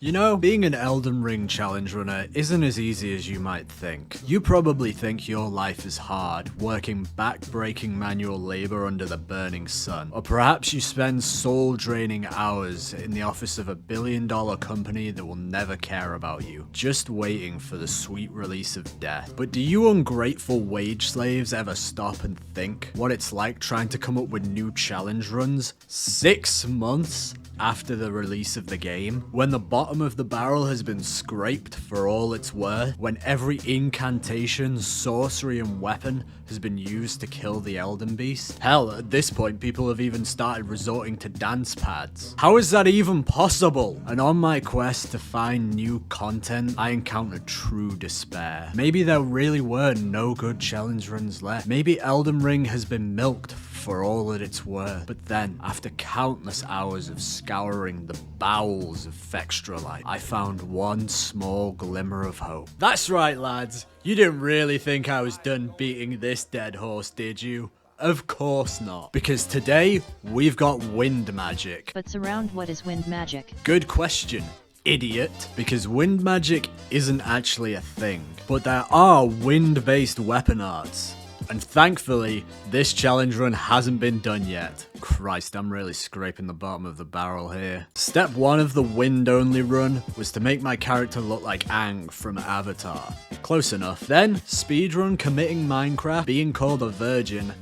You know, being an Elden Ring challenge runner isn't as easy as you might think. You probably think your life is hard, working back-breaking manual labor under the burning sun. Or perhaps you spend soul-draining hours in the office of a billion-dollar company that will never care about you, just waiting for the sweet release of death. But do you ungrateful wage slaves ever stop and think what it's like trying to come up with new challenge runs 6 months after the release of the game, when the bottom of the barrel has been scraped for all it's worth, when every incantation, sorcery and weapon has been used to kill the Elden Beast? Hell, at this point people have even started resorting to dance pads. How is that even possible? And on my quest to find new content, I encountered true despair. Maybe there really were no good challenge runs left. Maybe Elden Ring has been milked for all that it's worth. But then, after countless hours of scouring the bowels of Fextralite, I found one small glimmer of hope. That's right, lads. You didn't really think I was done beating this dead horse, did you? Of course not. Because today, we've got wind magic. But surround, what is wind magic? Good question, idiot. Because wind magic isn't actually a thing. But there are wind-based weapon arts. And thankfully, this challenge run hasn't been done yet. Christ, I'm really scraping the bottom of the barrel here. Step 1 of the wind-only run was to make my character look like Aang from Avatar. Close enough. Then, speedrun committing Minecraft, being called a virgin,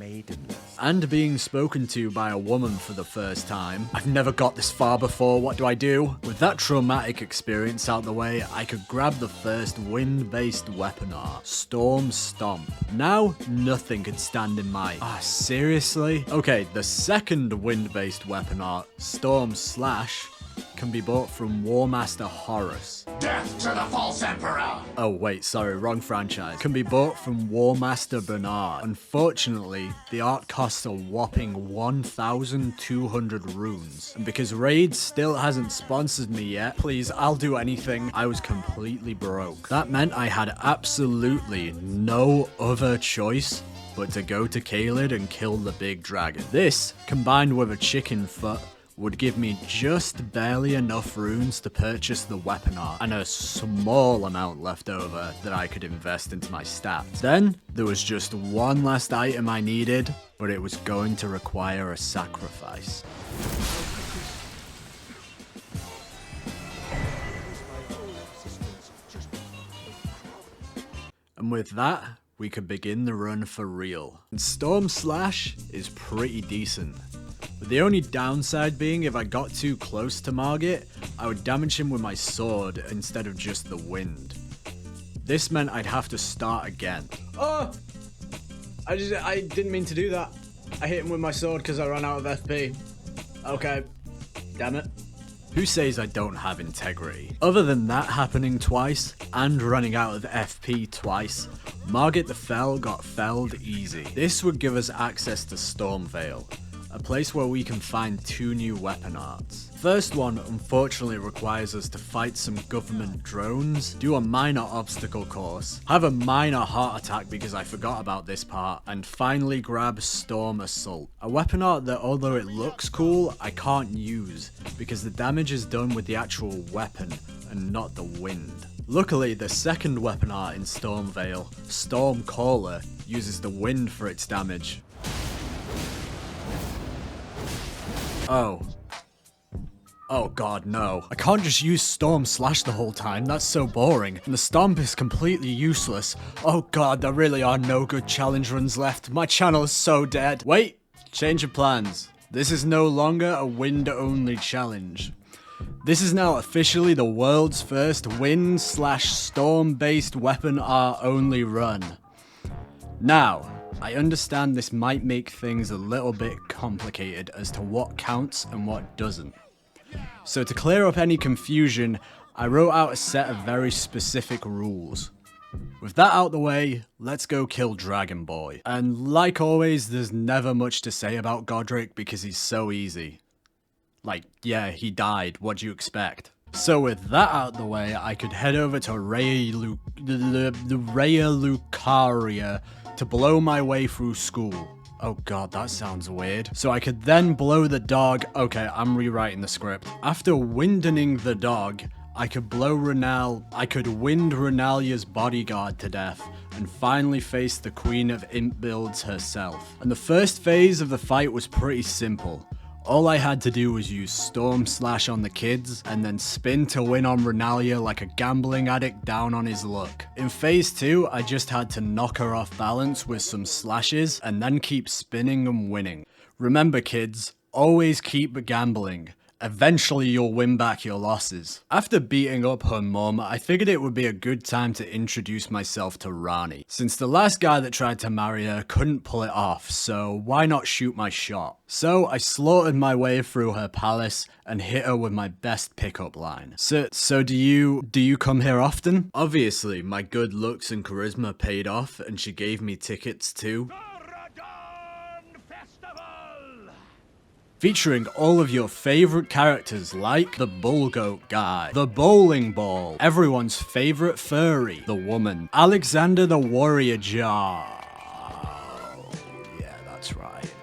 and being spoken to by a woman for the first time. I've never got this far before, what do I do? With that traumatic experience out the way, I could grab the first wind-based weapon art, Storm Stomp. Now, nothing could stand in my... seriously? Okay, the second wind-based weapon art, Storm Slash, can be bought from War Master Horus. Death to the false emperor! Oh wait, sorry, wrong franchise. Can be bought from War Master Bernard. Unfortunately, the art costs a whopping 1,200 runes. And because Raid still hasn't sponsored me yet, please, I'll do anything, I was completely broke. That meant I had absolutely no other choice but to go to Caelid and kill the big dragon. This, combined with a chicken foot, would give me just barely enough runes to purchase the weapon art, and a small amount left over that I could invest into my stats. Then, there was just one last item I needed, but it was going to require a sacrifice. And with that, we could begin the run for real. And Storm Slash is pretty decent. But the only downside being if I got too close to Margit, I would damage him with my sword instead of just the wind. This meant I'd have to start again. Oh! I didn't mean to do that. I hit him with my sword because I ran out of FP. Okay. Damn it. Who says I don't have integrity? Other than that happening twice, and running out of FP twice, Margit the Fell got felled easy. This would give us access to Stormveil, a place where we can find 2 new weapon arts. First one unfortunately requires us to fight some government drones, do a minor obstacle course, have a minor heart attack because I forgot about this part, and finally grab Storm Assault. A weapon art that, although it looks cool, I can't use because the damage is done with the actual weapon and not the wind. Luckily, the second weapon art in Stormveil, Storm Caller, uses the wind for its damage. Oh god, no. I can't just use Storm Slash the whole time, that's so boring. And the Stomp is completely useless. Oh god, there really are no good challenge runs left. My channel is so dead. Wait, change of plans. This is no longer a wind-only challenge. This is now officially the world's first wind/storm-based weapon art only run. Now, I understand this might make things a little bit complicated as to what counts and what doesn't. So to clear up any confusion, I wrote out a set of very specific rules. With that out the way, let's go kill Dragon Boy. And like always, there's never much to say about Godric because he's so easy. Like, yeah, he died, what do you expect? So with that out the way, I could head over to Raya Lucaria to blow my way through school. Oh god, that sounds weird. So I could then blow the dog. Okay, I'm rewriting the script. After windening the dog, I could blow Ranel, I could wind Renalia's bodyguard to death, and finally face the Queen of Imp builds herself. And the first phase of the fight was pretty simple. All I had to do was use Storm Slash on the kids, and then spin to win on Renalia like a gambling addict down on his luck. In phase 2, I just had to knock her off balance with some slashes, and then keep spinning and winning. Remember kids, always keep gambling. Eventually you'll win back your losses. After beating up her mum, I figured it would be a good time to introduce myself to Ranni, since the last guy that tried to marry her couldn't pull it off, so why not shoot my shot? So I slaughtered my way through her palace and hit her with my best pickup line. So do you come here often? Obviously, my good looks and charisma paid off and she gave me tickets to featuring all of your favorite characters like the bull goat guy, the bowling ball, everyone's favorite furry, the woman, Alexander the warrior jar. Oh, yeah, that's right.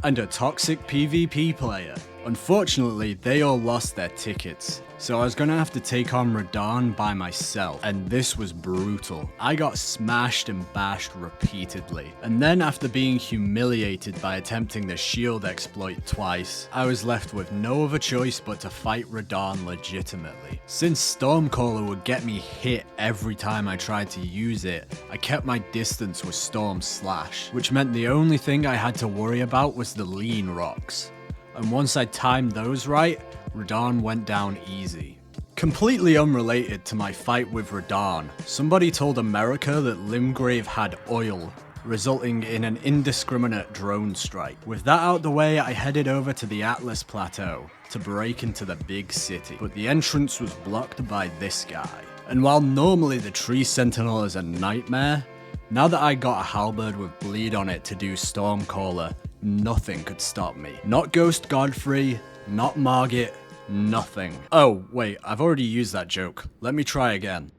And a toxic PvP player. Unfortunately, they all lost their tickets, so I was gonna have to take on Radahn by myself, and this was brutal. I got smashed and bashed repeatedly, and then after being humiliated by attempting the shield exploit twice, I was left with no other choice but to fight Radahn legitimately. Since Stormcaller would get me hit every time I tried to use it, I kept my distance with Storm Slash, which meant the only thing I had to worry about was the lean rocks. And once I timed those right, Radahn went down easy. Completely unrelated to my fight with Radahn, somebody told America that Limgrave had oil, resulting in an indiscriminate drone strike. With that out the way, I headed over to the Atlas Plateau to break into the big city, but the entrance was blocked by this guy. And while normally the Tree Sentinel is a nightmare, now that I got a halberd with bleed on it to do Stormcaller, nothing could stop me. Not Ghost Godfrey, not Margit, nothing. Oh, wait, I've already used that joke. Let me try again.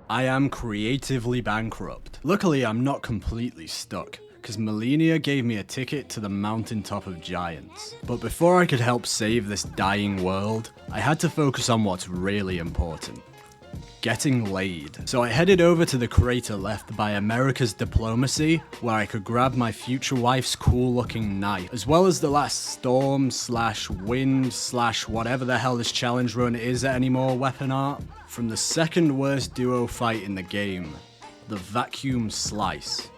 I am creatively bankrupt. Luckily, I'm not completely stuck, because Malenia gave me a ticket to the mountaintop of giants. But before I could help save this dying world, I had to focus on what's really important. Getting laid. So I headed over to the crater left by America's diplomacy, where I could grab my future wife's cool looking knife, as well as the last storm slash wind slash whatever the hell this challenge run is anymore weapon art, from the second worst duo fight in the game, the vacuum slice.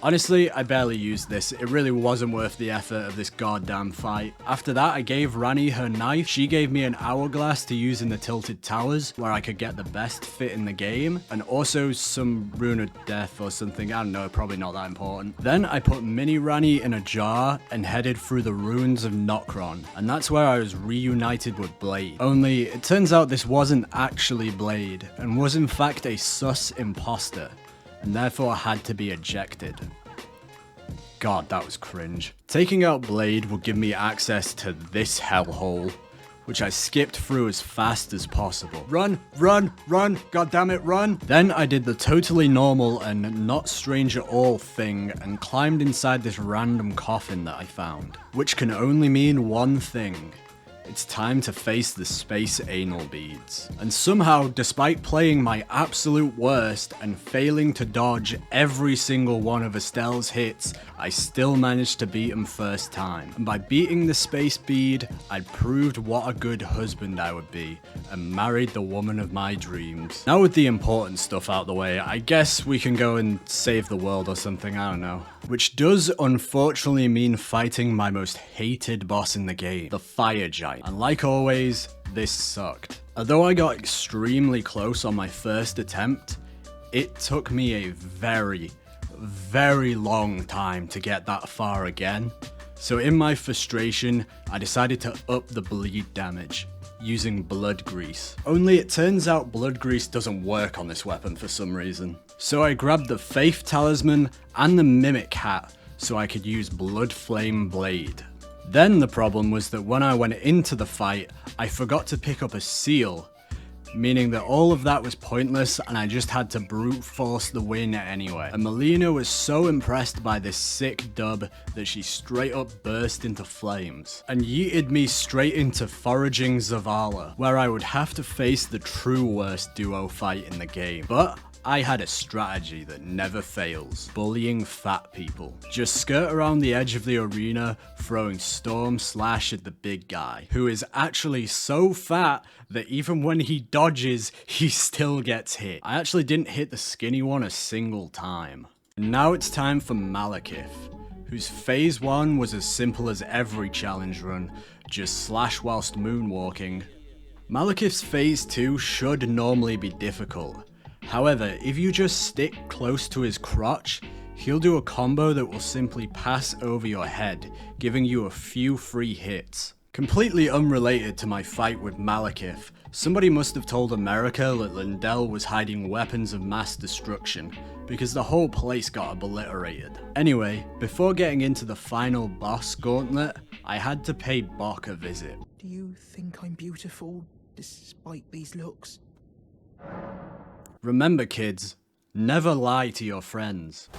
Honestly, I barely used this, it really wasn't worth the effort of this goddamn fight. After that, I gave Ranni her knife, she gave me an hourglass to use in the tilted towers, where I could get the best fit in the game, and also some rune of death or something, I don't know, probably not that important. Then I put mini Ranni in a jar and headed through the ruins of Nokron, and that's where I was reunited with Blade. Only, it turns out this wasn't actually Blade, and was in fact a sus imposter, and therefore had to be ejected. God, that was cringe. Taking out Blade would give me access to this hellhole, which I skipped through as fast as possible. Run, run, run, goddammit, run! Then I did the totally normal and not strange at all thing and climbed inside this random coffin that I found, which can only mean one thing. It's time to face the space anal beads. And somehow, despite playing my absolute worst and failing to dodge every single one of Astel's hits, I still managed to beat him first time. And by beating the space bead, I'd proved what a good husband I would be, and married the woman of my dreams. Now with the important stuff out the way, I guess we can go and save the world or something, I don't know. Which does unfortunately mean fighting my most hated boss in the game, the Fire Giant. And like always, this sucked. Although I got extremely close on my first attempt, it took me a very, very long time to get that far again. So in my frustration, I decided to up the bleed damage, using blood grease. Only it turns out blood grease doesn't work on this weapon for some reason. So I grabbed the Faith Talisman and the Mimic Hat so I could use Blood Flame Blade. Then the problem was that when I went into the fight, I forgot to pick up a seal. meaning that all of that was pointless and I just had to brute force the win anyway. And Melina was so impressed by this sick dub that she straight up burst into flames and yeeted me straight into foraging Zavala, where I would have to face the true worst duo fight in the game. But I had a strategy that never fails: bullying fat people. Just skirt around the edge of the arena, throwing Storm Slash at the big guy, who is actually so fat that even when he dodges, he still gets hit. I actually didn't hit the skinny one a single time. Now it's time for Maliketh, whose phase 1 was as simple as every challenge run, just slash whilst moonwalking. Maliketh's phase 2 should normally be difficult. However, if you just stick close to his crotch, he'll do a combo that will simply pass over your head, giving you a few free hits. Completely unrelated to my fight with Maliketh, somebody must have told America that Lindell was hiding weapons of mass destruction, because the whole place got obliterated. Anyway, before getting into the final boss gauntlet, I had to pay Bok a visit. Do you think I'm beautiful, despite these looks? Remember kids, never lie to your friends.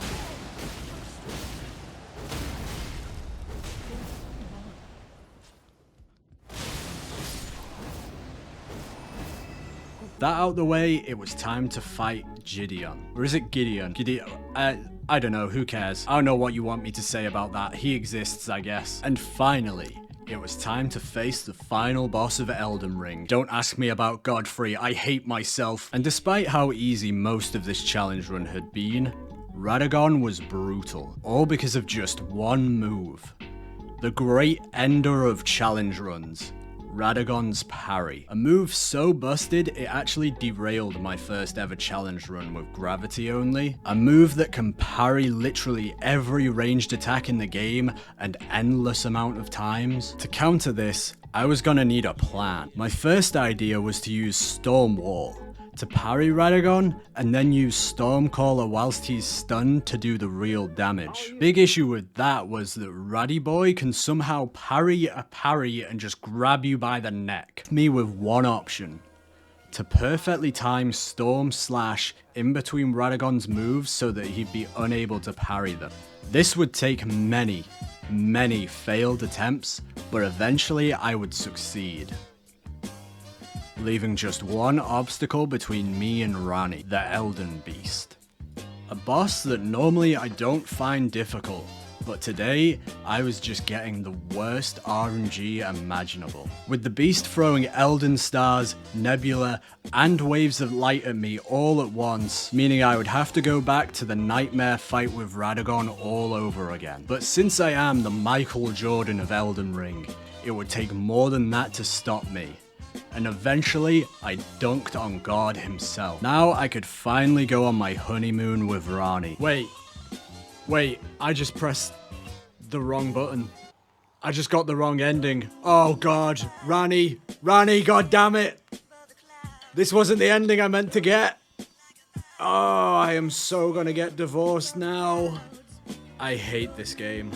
That out the way, it was time to fight Gideon. Or is it Gideon? Gideon. I don't know, who cares? I don't know what you want me to say about that. He exists, I guess. And finally, it was time to face the final boss of Elden Ring. Don't ask me about Godfrey, I hate myself. And despite how easy most of this challenge run had been, Radahn was brutal. All because of just one move. The great ender of challenge runs, Radagon's parry. A move so busted, it actually derailed my first ever challenge run with gravity only. A move that can parry literally every ranged attack in the game an endless amount of times. To counter this, I was gonna need a plan. My first idea was to use Storm Wall to parry Radahn, and then use Stormcaller whilst he's stunned to do the real damage. Big issue with that was that Raddy Boy can somehow parry a parry and just grab you by the neck. Me with one option: to perfectly time Storm Slash in between Radagon's moves so that he'd be unable to parry them. This would take many failed attempts, but eventually I would succeed, leaving just one obstacle between me and Ranni, the Elden Beast. A boss that normally I don't find difficult, but today I was just getting the worst RNG imaginable. With the beast throwing Elden stars, nebula, and waves of light at me all at once, meaning I would have to go back to the nightmare fight with Radahn all over again. But since I am the Michael Jordan of Elden Ring, it would take more than that to stop me. And eventually, I dunked on God himself. Now I could finally go on my honeymoon with Ranni. Wait, I just pressed the wrong button. I just got the wrong ending. Oh God, Ranni, God damn it. This wasn't the ending I meant to get. Oh, I am so gonna get divorced now. I hate this game.